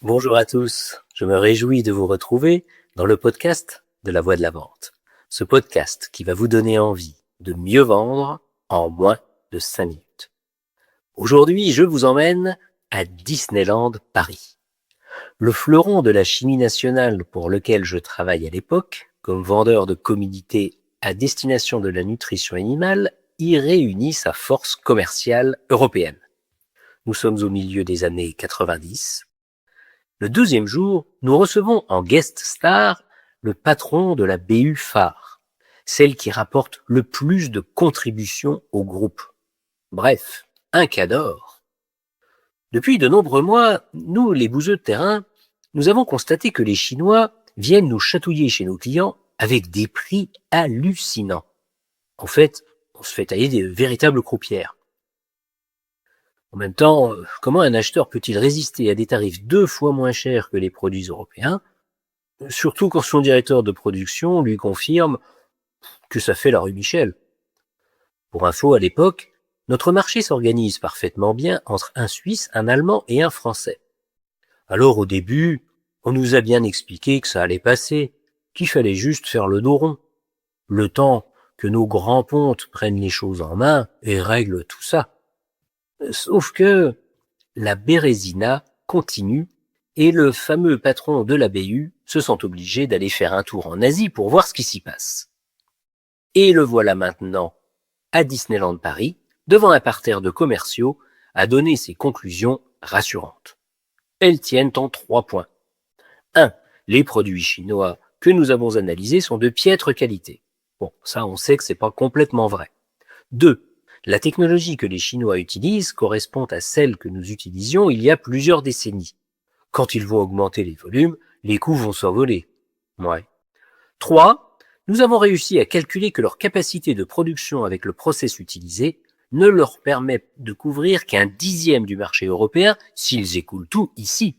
Bonjour à tous, je me réjouis de vous retrouver dans le podcast de la Voix de la Vente. Ce podcast qui va vous donner envie de mieux vendre en moins de 5 minutes. Aujourd'hui, je vous emmène à Disneyland Paris. Le fleuron de la chimie nationale pour lequel je travaille à l'époque, comme vendeur de commodités à destination de la nutrition animale, y réunit sa force commerciale européenne. Nous sommes au milieu des années 90. Le deuxième jour, nous recevons en guest star le patron de la BU phare, celle qui rapporte le plus de contributions au groupe. Bref, un cador. Depuis de nombreux mois, nous, les bouseux de terrain, nous avons constaté que les Chinois viennent nous chatouiller chez nos clients avec des prix hallucinants. En fait, on se fait tailler des véritables croupières. En même temps, comment un acheteur peut-il résister à des tarifs 2 fois moins chers que les produits européens, surtout quand son directeur de production lui confirme que ça fait la rue Michel. Pour info, à l'époque, notre marché s'organise parfaitement bien entre un Suisse, un Allemand et un Français. Alors au début, on nous a bien expliqué que ça allait passer, qu'il fallait juste faire le dos rond, le temps que nos grands pontes prennent les choses en main et règlent tout ça. Sauf que la Bérésina continue et le fameux patron de la BU se sent obligé d'aller faire un tour en Asie pour voir ce qui s'y passe. Et le voilà maintenant à Disneyland Paris, devant un parterre de commerciaux, à donner ses conclusions rassurantes. Elles tiennent en 3 points. 1. Les produits chinois que nous avons analysés sont de piètre qualité. Bon, ça on sait que c'est pas complètement vrai. 2. La technologie que les Chinois utilisent correspond à celle que nous utilisions il y a plusieurs décennies. Quand ils vont augmenter les volumes, les coûts vont s'envoler. Ouais. 3. Nous avons réussi à calculer que leur capacité de production avec le process utilisé ne leur permet de couvrir qu'un 10e du marché européen s'ils écoulent tout ici.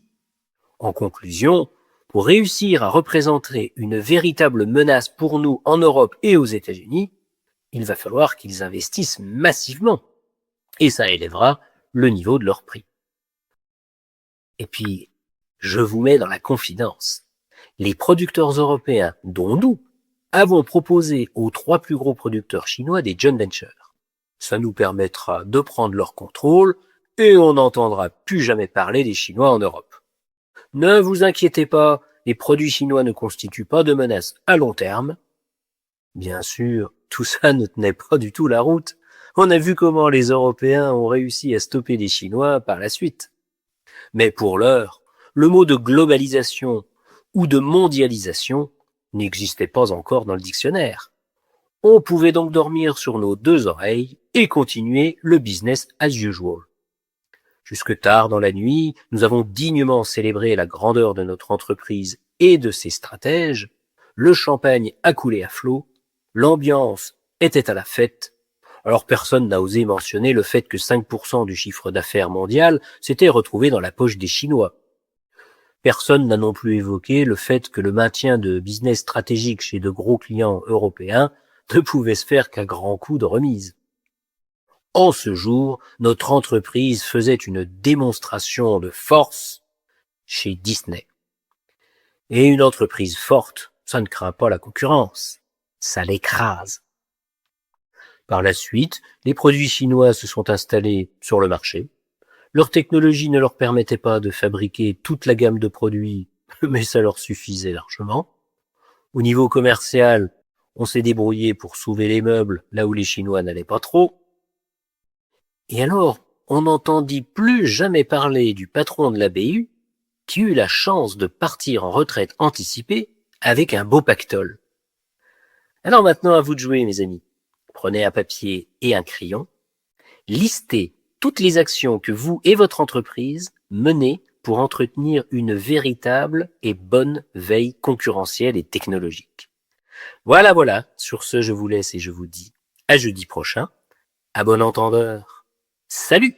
En conclusion, pour réussir à représenter une véritable menace pour nous en Europe et aux États-Unis, il va falloir qu'ils investissent massivement. Et ça élèvera le niveau de leur prix. Et puis, je vous mets dans la confidence. Les producteurs européens, dont nous, avons proposé aux 3 plus gros producteurs chinois des joint ventures. Ça nous permettra de prendre leur contrôle et on n'entendra plus jamais parler des Chinois en Europe. Ne vous inquiétez pas, les produits chinois ne constituent pas de menace à long terme. Bien sûr, tout ça ne tenait pas du tout la route. On a vu comment les Européens ont réussi à stopper les Chinois par la suite. Mais pour l'heure, le mot de globalisation ou de mondialisation n'existait pas encore dans le dictionnaire. On pouvait donc dormir sur nos 2 oreilles et continuer le business as usual. Jusque tard dans la nuit, nous avons dignement célébré la grandeur de notre entreprise et de ses stratèges. Le champagne a coulé à flot. L'ambiance était à la fête. Alors personne n'a osé mentionner le fait que 5% du chiffre d'affaires mondial s'était retrouvé dans la poche des Chinois. Personne n'a non plus évoqué le fait que le maintien de business stratégique chez de gros clients européens ne pouvait se faire qu'à grands coups de remise. En ce jour, notre entreprise faisait une démonstration de force chez Disney. Et une entreprise forte, ça ne craint pas la concurrence. Ça l'écrase. Par la suite, les produits chinois se sont installés sur le marché. Leur technologie ne leur permettait pas de fabriquer toute la gamme de produits, mais ça leur suffisait largement. Au niveau commercial, on s'est débrouillé pour sauver les meubles là où les Chinois n'allaient pas trop. Et alors, on n'entendit plus jamais parler du patron de la BU qui eut la chance de partir en retraite anticipée avec un beau pactole. Alors maintenant, à vous de jouer, mes amis. Prenez un papier et un crayon. Listez toutes les actions que vous et votre entreprise menez pour entretenir une véritable et bonne veille concurrentielle et technologique. Voilà. Sur ce, je vous laisse et je vous dis à jeudi prochain. À bon entendeur. Salut!